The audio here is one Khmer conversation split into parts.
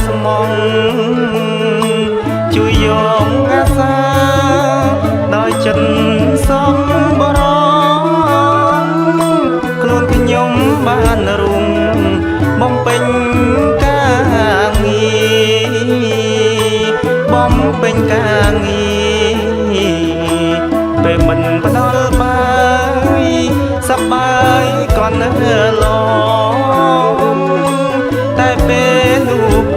ស្មងជួយយកអាសាដោយចិត្តសំបរងខ្លួនខ្ញុំបានរុងបំពេញការងារបំពេញការងារពេលមិនផ្ដល់បាយសប្បាយក៏នៅឡងតែពេលនោះផ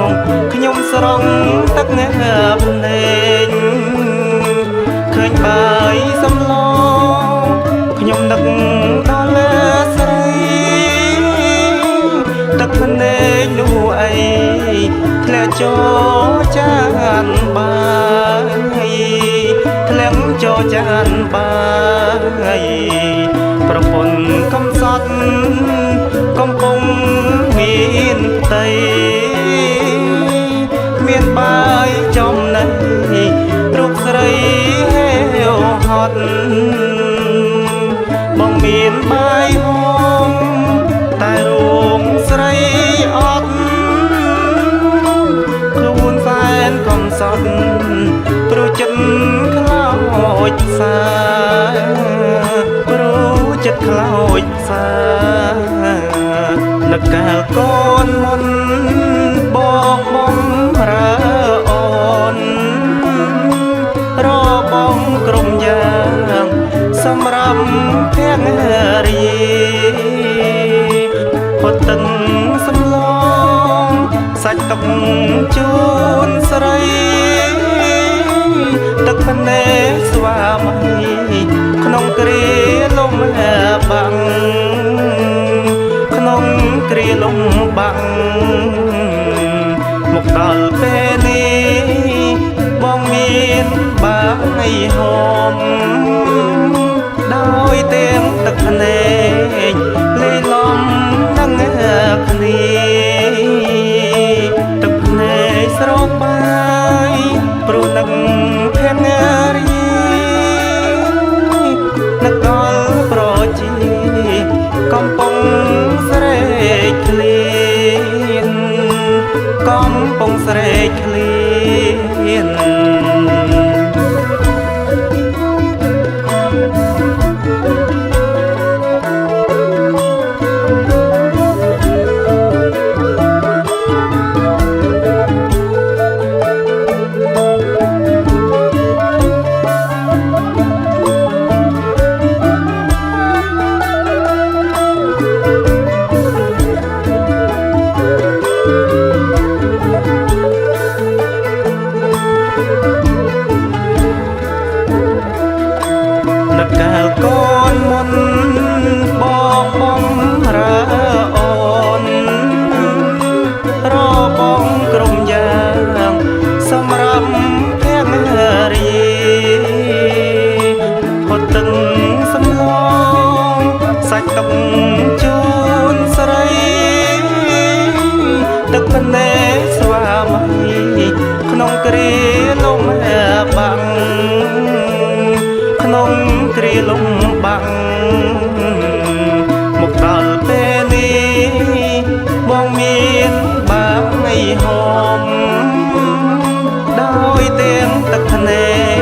ងខ្ញុំស្រង់ទឹកភ្នែកឃើញបាយសំឡងខ្ញុំនឹកដល់ស្រីទឹកភ្នែកនោះអីធ្លាក់ចូលចានបាយធ្លាក់ចូលចានបាយប្រពន្ធកំសត់កំពុងមានផ្ទៃមានបាយចំណៃរូបស្រីហេវហត់បងមានបាយហងតែរូបស្រីអត់ខ្លួនសែនកំសត់ព្រោះចិត្តខ្លោចផ្សាព្រោះចិត្តខ្លោចផ្សានឹកកាលកូនមុនបងបងរើអូនរបងក្រុមយ៉ាងសម្រាប់ភរិយាផុតទឹកសំឡងសាច់តុកជូនស្រីទឹកភ្នែកស្វាមីក្នុងគ្រាលំបាំងក្នុងគ្រាលំបាំងមកដល់ពេលនេះបងមានបាយហូមដោយទាំងទឹកភ្នែកលេលំនឹងគ្នាទឹកភ្នែកស្រោបបាយព្រោះនឹងភរិយានឹកដល់ប្រជីកំពុងស្រែកឃ្លានកំពុងស្រែកឃ្លានកាលកូនមុនបងបងរើអូនរបងក្រុមយ៉ាងសម្រាប់ភរិយាផុតទឹកសំឡងសាច់តុកជូនស្រីទឹកភ្នែកស្វាមីក្នុងគ្រាលំបាំងក្នុងគ្រាលំបាំងមកដល់ពេលនេះបងមានបាយហូមដោយទាំងទឹកភ្នែក